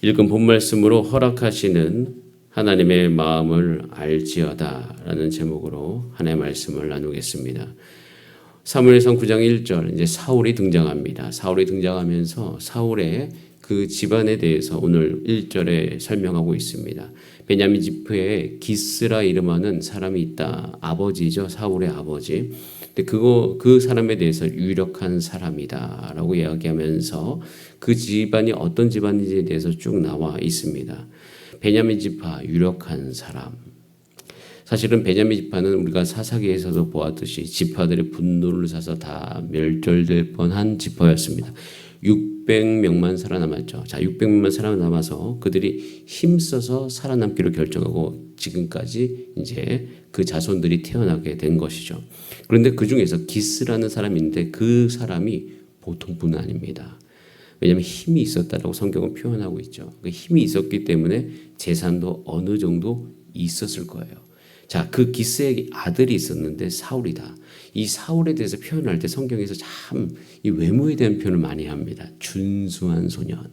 읽은 본 말씀으로 허락하시는 하나님의 마음을 알지어다라는 제목으로 하나님의 말씀을 나누겠습니다. 사무엘상 9장 1절 이제 사울이 등장합니다. 사울이 등장하면서 사울의 그 집안에 대해서 오늘 1절에 설명하고 있습니다. 베냐민 지파에 기스라 이름하는 사람이 있다. 아버지죠. 사울의 아버지. 근데 그 사람에 대해서 유력한 사람이다라고 이야기하면서 그 집안이 어떤 집안인지에 대해서 쭉 나와 있습니다. 베냐민 지파 유력한 사람. 사실은 베냐민 지파는 우리가 사사기에서도 보았듯이 지파들의 분노를 사서 다 멸절될 뻔한 지파였습니다. 600명만 살아남았죠. 자, 600명만 살아남아서 그들이 힘써서 살아남기로 결정하고 지금까지 이제 그 자손들이 태어나게 된 것이죠. 그런데 그 중에서 기스라는 사람이 있는데 그 사람이 보통 분은 아닙니다. 왜냐하면 힘이 있었다라고 성경은 표현하고 있죠. 그 힘이 있었기 때문에 재산도 어느 정도 있었을 거예요. 자, 그 기스의 아들이 있었는데 사울이다. 이 사울에 대해서 표현할 때 성경에서 참 이 외모에 대한 표현을 많이 합니다. 준수한 소년.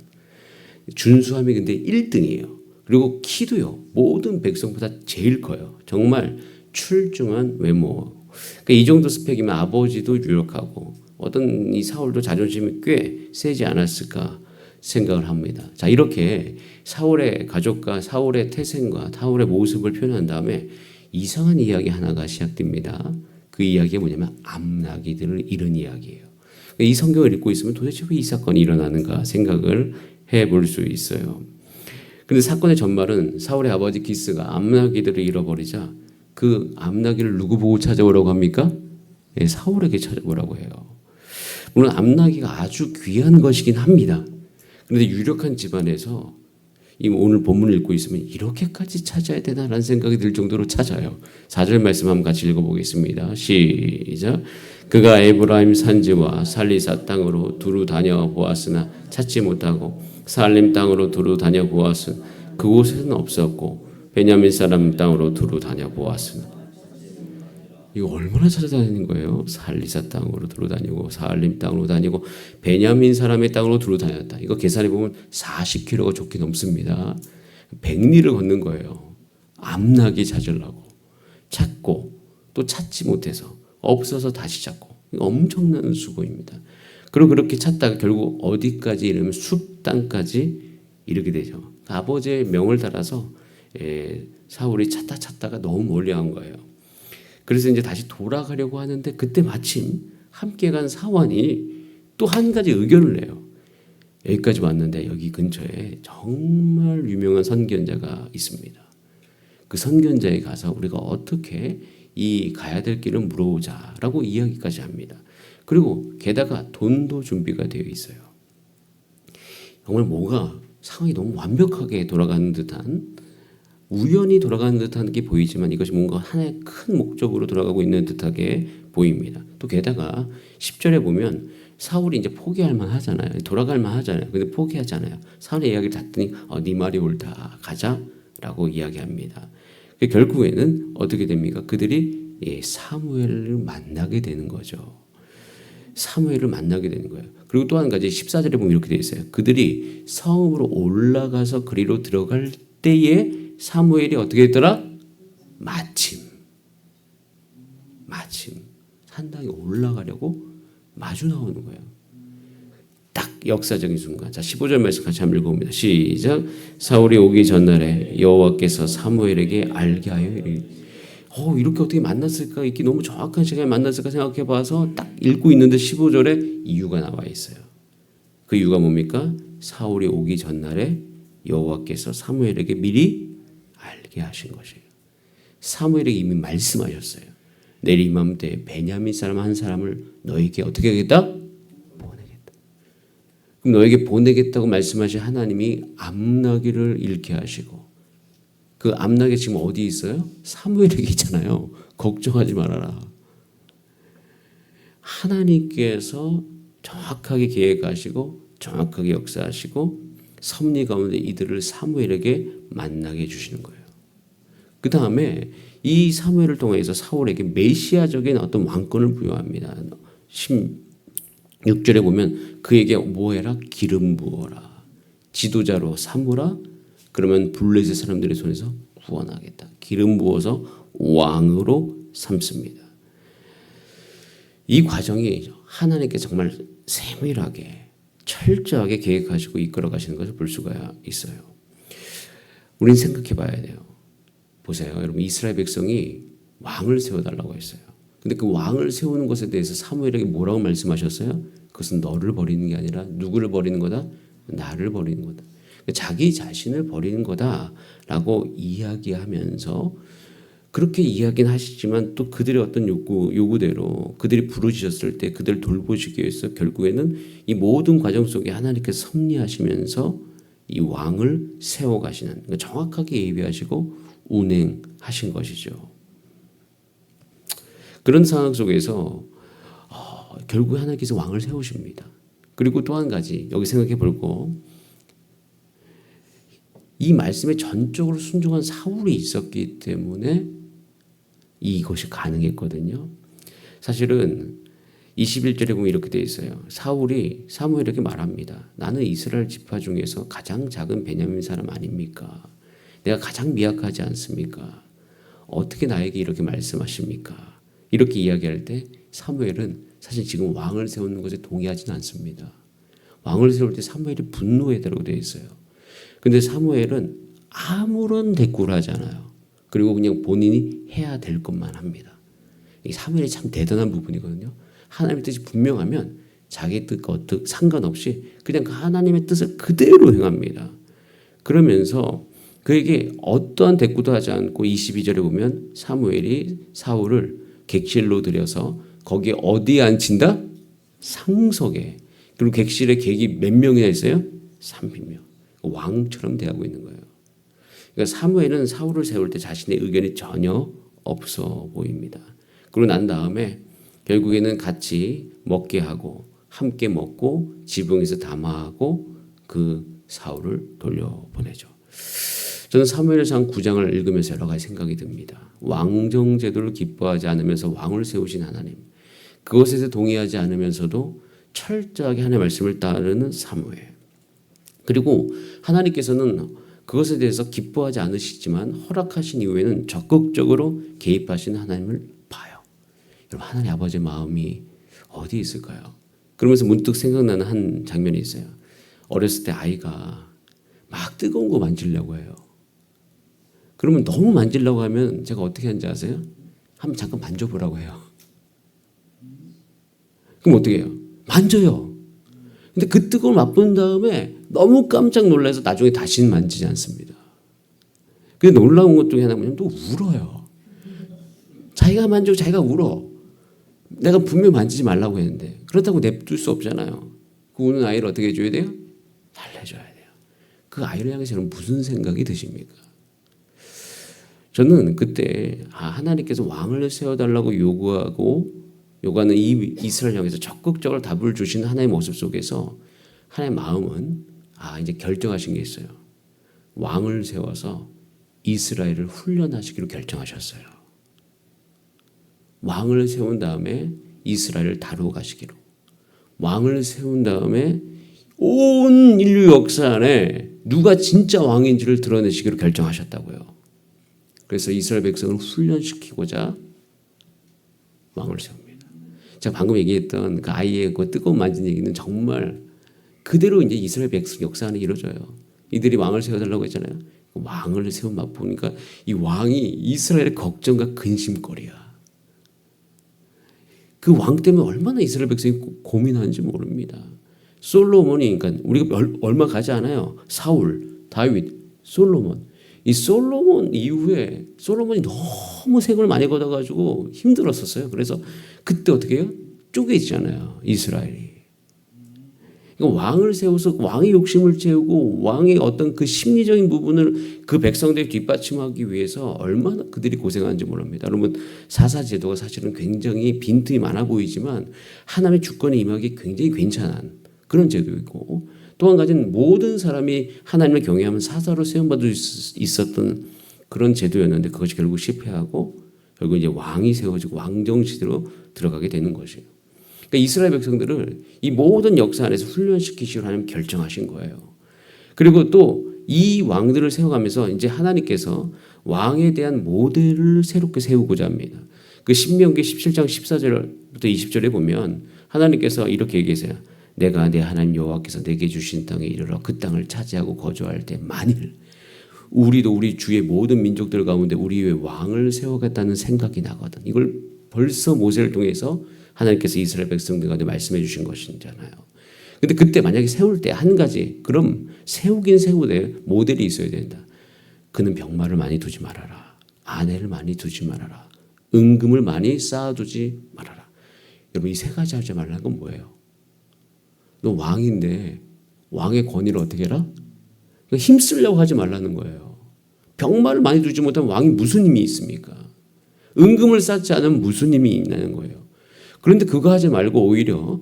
준수함이 근데 1등이에요. 그리고 키도요. 모든 백성보다 제일 커요. 정말 출중한 외모. 그러니까 이 정도 스펙이면 아버지도 유력하고 어떤 이 사울도 자존심이 꽤 세지 않았을까 생각을 합니다. 자, 이렇게 사울의 가족과 사울의 태생과 사울의 모습을 표현한 다음에 이상한 이야기 하나가 시작됩니다. 그 이야기가 뭐냐면 암나기들을 잃은 이야기예요. 이 성경을 읽고 있으면 도대체 왜 이 사건이 일어나는가 생각을 해볼 수 있어요. 그런데 사건의 전말은 사울의 아버지 기스가 암나기들을 잃어버리자 그 암나기를 누구 보고 찾아오라고 합니까? 예, 사울에게 찾아오라고 해요. 물론 암나기가 아주 귀한 것이긴 합니다. 그런데 유력한 집안에서 오늘 본문을 읽고 있으면 이렇게까지 찾아야 되나라는 생각이 들 정도로 찾아요. 4절 말씀 한번 같이 읽어보겠습니다. 시작. 그가 에브라임 산지와 살리사 땅으로 두루 다녀보았으나 찾지 못하고 살림 땅으로 두루 다녀보았으나 그곳에는 없었고 베냐민 사람 땅으로 두루 다녀보았으나 이거 얼마나 찾아다니는 거예요? 살리사 땅으로 두루 다니고 살림 땅으로 다니고 베냐민 사람의 땅으로 두루 다녔다. 이거 계산해 보면 40km가 좋게 넘습니다. 100리를 걷는 거예요. 암나기 찾으려고. 찾고 또 찾지 못해서 없어서 다시 찾고. 이거 엄청난 수고입니다. 그리고 그렇게 찾다가 결국 어디까지 이르면 숲 땅까지 이르게 되죠. 아버지의 명을 따라서 사울이 찾다가 너무 멀리 간 거예요. 그래서 이제 다시 돌아가려고 하는데 그때 마침 함께 간 사환이 또 한 가지 의견을 내요. 여기까지 왔는데 여기 근처에 정말 유명한 선견자가 있습니다. 그 선견자에 가서 우리가 어떻게 이 가야 될 길을 물어보자라고 이야기까지 합니다. 그리고 게다가 돈도 준비가 되어 있어요. 정말 뭐가 상황이 너무 완벽하게 돌아가는 듯한 우연히 돌아가는 듯한 게 보이지만 이것이 뭔가 하나의 큰 목적으로 돌아가고 있는 듯하게 보입니다. 또 게다가 10절에 보면 사울이 이제 포기할 만 하잖아요. 돌아갈 만 하잖아요. 근데 포기하잖아요. 사울의 이야기를 듣더니 네 말이 옳다. 가자라고 이야기합니다. 결국에는 어떻게 됩니까? 그들이 사무엘을 만나게 되는 거죠. 사무엘을 만나게 되는 거예요. 그리고 또 한 가지 14절에 보면 이렇게 되어 있어요. 그들이 성읍으로 올라가서 그리로 들어갈 때에 사무엘이 어떻게 했더라? 마침 산당에 올라가려고 마주 나오는 거예요. 딱 역사적인 순간. 자, 15절 말씀 같이 한번 읽어봅니다. 시작. 사울이 오기 전날에 여호와께서 사무엘에게 알게 하여 이렇게 어떻게 만났을까? 이렇게 너무 정확한 시간에 만났을까 생각해 봐서 딱 읽고 있는데 15절에 이유가 나와 있어요. 그 이유가 뭡니까? 사울이 오기 전날에 여호와께서 사무엘에게 미리 알게 하신 것이에요. 사무엘에게 이미 말씀하셨어요. 내일 이맘때 베냐민 사람 한 사람을 너에게 어떻게 하겠다? 보내겠다. 그럼 너에게 보내겠다고 말씀하신 하나님이 암나기를 잃게 하시고 그 암나기 지금 어디 있어요? 사무엘에게 있잖아요. 걱정하지 말아라. 하나님께서 정확하게 계획하시고 정확하게 역사하시고 섭리 가운데 이들을 사무엘에게 만나게 해주시는 거예요. 그 다음에 이 사무엘을 통해서 사울에게 메시아적인 어떤 왕권을 부여합니다. 16절에 보면 그에게 뭐 해라? 기름 부어라. 지도자로 삼으라. 그러면 블레셋 사람들의 손에서 구원하겠다. 기름 부어서 왕으로 삼습니다. 이 과정이 하나님께서 정말 세밀하게 철저하게 계획하시고 이끌어 가시는 것을 볼 수가 있어요. 우리는 생각해 봐야 돼요. 보세요. 여러분, 이스라엘 백성이 왕을 세워달라고 했어요. 근데 그 왕을 세우는 것에 대해서 사무엘에게 뭐라고 말씀하셨어요? 그것은 너를 버리는 게 아니라 누구를 버리는 거다? 나를 버리는 거다. 자기 자신을 버리는 거다라고 이야기하면서 그렇게 이야기는 하시지만 또 그들의 어떤 요구대로 그들이 부르짖었을 때 그들을 돌보시기 위해서 결국에는 이 모든 과정 속에 하나님께서 섭리하시면서 이 왕을 세워가시는, 그러니까 정확하게 예비하시고 운행하신 것이죠. 그런 상황 속에서 결국 하나님께서 왕을 세우십니다. 그리고 또 한 가지 여기 생각해 볼고, 이 말씀에 전적으로 순종한 사울이 있었기 때문에 이것이 가능했거든요. 사실은 21절에 보면 이렇게 되어 있어요. 사울이 사무엘에게 말합니다. 나는 이스라엘 지파 중에서 가장 작은 베냐민 사람 아닙니까? 내가 가장 미약하지 않습니까? 어떻게 나에게 이렇게 말씀하십니까? 이렇게 이야기할 때 사무엘은 사실 지금 왕을 세우는 것에 동의하지는 않습니다. 왕을 세울 때 사무엘이 분노해달라고 되어 있어요. 근데 사무엘은 아무런 대꾸를 하지 않아요. 그리고 그냥 본인이 해야 될 것만 합니다. 이 사무엘이 참 대단한 부분이거든요. 하나님의 뜻이 분명하면 자기 뜻과 상관없이 그냥 그 하나님의 뜻을 그대로 행합니다. 그러면서 그에게 어떠한 대꾸도 하지 않고 22절에 보면 사무엘이 사울을 객실로 들여서 거기에 어디에 앉힌다? 상석에. 그리고 객실에 객이 몇 명이나 있어요? 300명. 왕처럼 대하고 있는 거예요. 그러니까 사무엘은 사울을 세울 때 자신의 의견이 전혀 없어 보입니다. 그러고 난 다음에 결국에는 같이 먹게 하고 함께 먹고 지붕에서 담화하고 그 사울을 돌려보내죠. 저는 사무엘상 9장을 읽으면서 여러 가지 생각이 듭니다. 왕정제도를 기뻐하지 않으면서 왕을 세우신 하나님, 그것에 동의하지 않으면서도 철저하게 하나님의 말씀을 따르는 사무엘, 그리고 하나님께서는 그것에 대해서 기뻐하지 않으시지만 허락하신 이후에는 적극적으로 개입하시는 하나님을 봐요. 여러분, 하나님 아버지의 마음이 어디 있을까요? 그러면서 문득 생각나는 한 장면이 있어요. 어렸을 때 아이가 막 뜨거운 거 만지려고 해요. 그러면 너무 만지려고 하면 제가 어떻게 하는지 아세요? 한번 잠깐 만져보라고 해요. 그럼 어떻게 해요? 만져요. 근데 그 뜨거움을 맛본 다음에 너무 깜짝 놀라서 나중에 다시는 만지지 않습니다. 근데 놀라운 것 중에 하나는 또 울어요. 자기가 만지고 자기가 울어. 내가 분명히 만지지 말라고 했는데 그렇다고 냅둘 수 없잖아요. 그 우는 아이를 어떻게 해줘야 돼요? 달래줘야 돼요. 그 아이를 향해서 저는 무슨 생각이 드십니까? 저는 그때 하나님께서 왕을 세워달라고 요구하는 이 이스라엘 향해서 적극적으로 답을 주시는 하나님의 모습 속에서 하나님의 마음은 이제 결정하신 게 있어요. 왕을 세워서 이스라엘을 훈련하시기로 결정하셨어요. 왕을 세운 다음에 이스라엘을 다루어 가시기로. 왕을 세운 다음에 온 인류 역사 안에 누가 진짜 왕인지를 드러내시기로 결정하셨다고요. 그래서 이스라엘 백성을 훈련시키고자 왕을 세웁니다. 제가 방금 얘기했던 그 아이의 그 뜨거운 만진 얘기는 정말 그대로 이제 이스라엘 백성 역사 안에 이루어져요. 이들이 왕을 세워달라고 했잖아요. 왕을 세운 맛 보니까 이 왕이 이스라엘의 걱정과 근심거리야. 그 왕 때문에 얼마나 이스라엘 백성이 고민하는지 모릅니다. 솔로몬이, 그러니까 우리가 얼마 가지 않아요. 사울, 다윗, 솔로몬. 이 솔로몬 이후에 솔로몬이 너무 세금을 많이 걷어가지고 힘들었었어요. 그래서 그때 어떻게 해요? 쪼개지잖아요. 이스라엘이. 그러니까 왕을 세워서 왕의 욕심을 채우고 왕의 어떤 그 심리적인 부분을 그 백성들이 뒷받침하기 위해서 얼마나 그들이 고생하는지 모릅니다. 여러분, 사사제도가 사실은 굉장히 빈틈이 많아 보이지만 하나님의 주권에 임하기 굉장히 괜찮은 그런 제도이고, 또 한 가지는 모든 사람이 하나님을 경외하면 사사로 세움받을 수 있었던 그런 제도였는데 그것이 결국 실패하고 결국 이제 왕이 세워지고 왕정시대로 들어가게 되는 것이에요. 그러니까 이스라엘 백성들을 이 모든 역사 안에서 훈련시키시기로 하나님 결정하신 거예요. 그리고 또 이 왕들을 세워가면서 이제 하나님께서 왕에 대한 모델을 새롭게 세우고자 합니다. 그 신명기 17장 14절부터 20절에 보면 하나님께서 이렇게 얘기하세요. 내가 내 하나님 여호와께서 내게 주신 땅에 이르러 그 땅을 차지하고 거주할 때 만일 우리도 우리 주의 모든 민족들 가운데 우리 위에 왕을 세우겠다는 생각이 나거든. 이걸 벌써 모세를 통해서 하나님께서 이스라엘 백성들한테 말씀해 주신 것이잖아요. 근데 그때 만약에 세울 때 한 가지, 그럼 세우긴 세우되 모델이 있어야 된다. 그는 병마를 많이 두지 말아라. 아내를 많이 두지 말아라. 은금을 많이 쌓아두지 말아라. 여러분 이 세 가지 하지 말라는 건 뭐예요? 너 왕인데 왕의 권위를 어떻게 해라? 힘쓰려고 하지 말라는 거예요. 병마를 많이 두지 못하면 왕이 무슨 힘이 있습니까? 은금을 쌓지 않으면 무슨 힘이 있냐는 거예요. 그런데 그거 하지 말고 오히려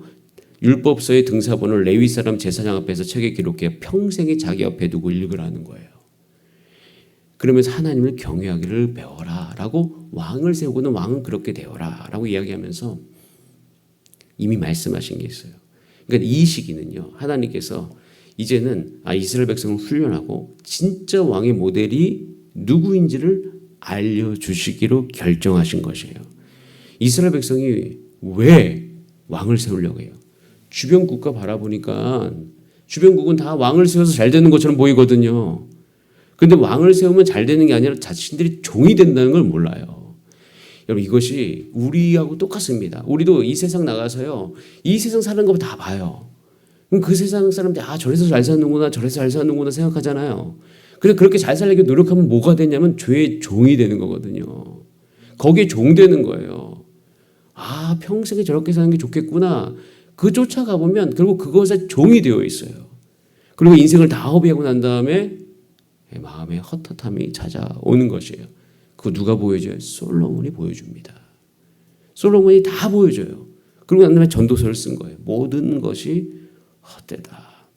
율법서의 등사본을 레위 사람 제사장 앞에서 책에 기록해 평생에 자기 앞에 두고 읽으라는 거예요. 그러면서 하나님을 경외하기를 배워라 라고 왕을 세우고는 왕은 그렇게 되어라 라고 이야기하면서 이미 말씀하신 게 있어요. 그러니까 이 시기는요, 하나님께서 이제는 이스라엘 백성을 훈련하고 진짜 왕의 모델이 누구인지를 알려주시기로 결정하신 것이에요. 이스라엘 백성이 왜 왕을 세우려고 해요? 주변 국가 바라보니까 주변국은 다 왕을 세워서 잘 되는 것처럼 보이거든요. 그런데 왕을 세우면 잘 되는 게 아니라 자신들이 종이 된다는 걸 몰라요. 여러분 이것이 우리하고 똑같습니다. 우리도 이 세상 나가서요, 이 세상 사는 거 다 봐요. 그럼 그 세상 사람들이 저래서 잘 사는구나 저래서 잘 사는구나 생각하잖아요. 그래서 그렇게 잘 살려고 노력하면 뭐가 되냐면 죄의 종이 되는 거거든요. 거기에 종되는 거예요. 평생에 저렇게 사는 게 좋겠구나. 그 쫓아가 보면 결국 그것에 종이 되어 있어요. 그리고 인생을 다 허비하고 난 다음에 마음의 헛헛함이 찾아오는 것이에요. 그거 누가 보여줘요? 솔로몬이 보여줍니다. 솔로몬이 다 보여줘요. 그리고 난 다음에 전도서를 쓴 거예요. 모든 것이 헛되다.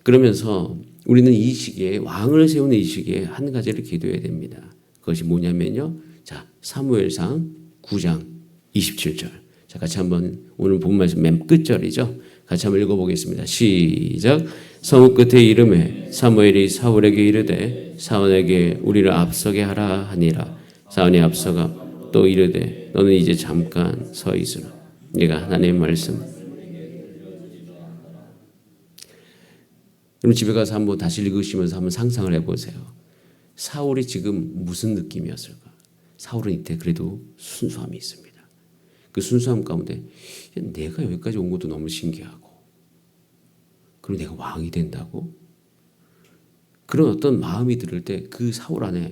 그러면서 우리는 이 시기에 왕을 세우는 이 시기에 한 가지를 기도해야 됩니다. 그것이 뭐냐면요. 사무엘상 9장 27절. 같이 한번 오늘 본 말씀 맨 끝절이죠. 같이 한번 읽어보겠습니다. 시작. 성읍 끝에 이름에 사무엘이 사울에게 이르되 사울에게 우리를 앞서게 하라 하니라. 사울이 앞서가 또 이르되 너는 이제 잠깐 서 있으라. 네가 하나님의 말씀. 그럼 집에 가서 한번 다시 읽으시면서 한번 상상을 해보세요. 사울이 지금 무슨 느낌이었을까? 사울은 이때 그래도 순수함이 있습니다. 그 순수함 가운데 내가 여기까지 온 것도 너무 신기하고, 그럼 내가 왕이 된다고? 그런 어떤 마음이 들을 때 그 사울 안에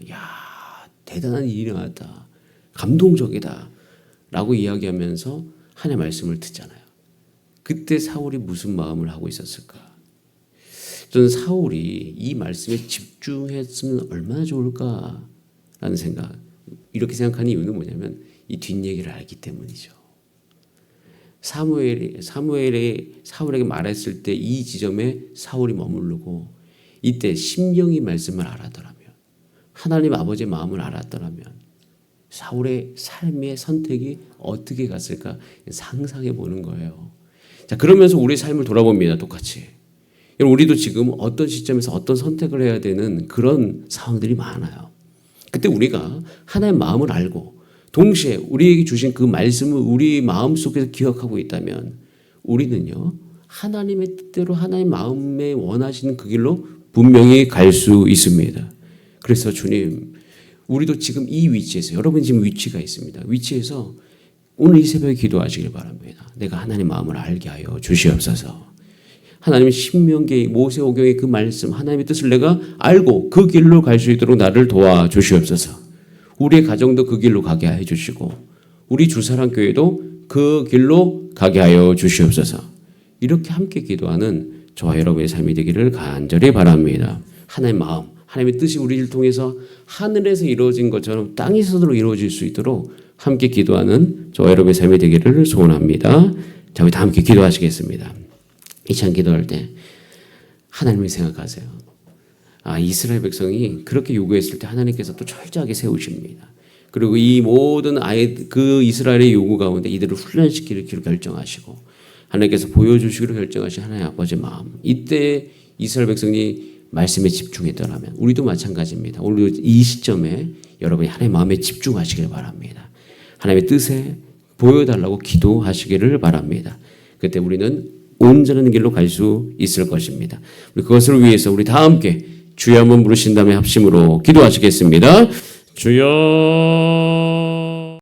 대단한 일이 일어났다, 감동적이다 라고 이야기하면서 하나님의 말씀을 듣잖아요. 그때 사울이 무슨 마음을 하고 있었을까? 저는 사울이 이 말씀에 집중했으면 얼마나 좋을까라는 생각, 이렇게 생각하는 이유는 뭐냐면 이 뒷얘기를 알기 때문이죠. 사무엘이 사울에게 말했을 때 이 지점에 사울이 머무르고 이때 심령이 말씀을 알았더라면, 하나님 아버지의 마음을 알았더라면 사울의 삶의 선택이 어떻게 갔을까 상상해 보는 거예요. 그러면서 우리의 삶을 돌아봅니다. 똑같이. 우리도 지금 어떤 시점에서 어떤 선택을 해야 되는 그런 상황들이 많아요. 그때 우리가 하나님의 마음을 알고 동시에 우리에게 주신 그 말씀을 우리 마음속에서 기억하고 있다면 우리는요, 하나님의 뜻대로 하나님의 마음에 원하시는 그 길로 분명히 갈 수 있습니다. 그래서 주님, 우리도 지금 이 위치에서, 여러분 지금 위치가 있습니다. 위치에서 오늘 이 새벽에 기도하시길 바랍니다. 내가 하나님의 마음을 알게 하여 주시옵소서. 하나님의 신명기 모세오경의 그 말씀, 하나님의 뜻을 내가 알고 그 길로 갈 수 있도록 나를 도와주시옵소서. 우리의 가정도 그 길로 가게 하여 주시고 우리 주사랑교회도 그 길로 가게 하여 주시옵소서. 이렇게 함께 기도하는 저와 여러분의 삶이 되기를 간절히 바랍니다. 하나님의 마음, 하나님의 뜻이 우리를 통해서 하늘에서 이루어진 것처럼 땅에서도 이루어질 수 있도록 함께 기도하는 저와 여러분의 삶이 되기를 소원합니다. 자, 우리 다 함께 기도하시겠습니다. 이 시간 기도할 때 하나님을 생각하세요. 이스라엘 백성이 그렇게 요구했을 때 하나님께서 또 철저하게 세우십니다. 그리고 이 모든 그 이스라엘의 요구 가운데 이들을 훈련시키기로 결정하시고 하나님께서 보여주시기로 결정하신 하나님의 아버지의 마음, 이때 이스라엘 백성이 말씀에 집중했더라면 우리도 마찬가지입니다. 오늘 이 시점에 여러분이 하나님의 마음에 집중하시길 바랍니다. 하나님의 뜻에 보여달라고 기도하시기를 바랍니다. 그때 우리는 온전한 길로 갈 수 있을 것입니다. 우리 그것을 위해서 우리 다 함께 주여 한번 부르신 다음에 합심으로 기도하시겠습니다. 주여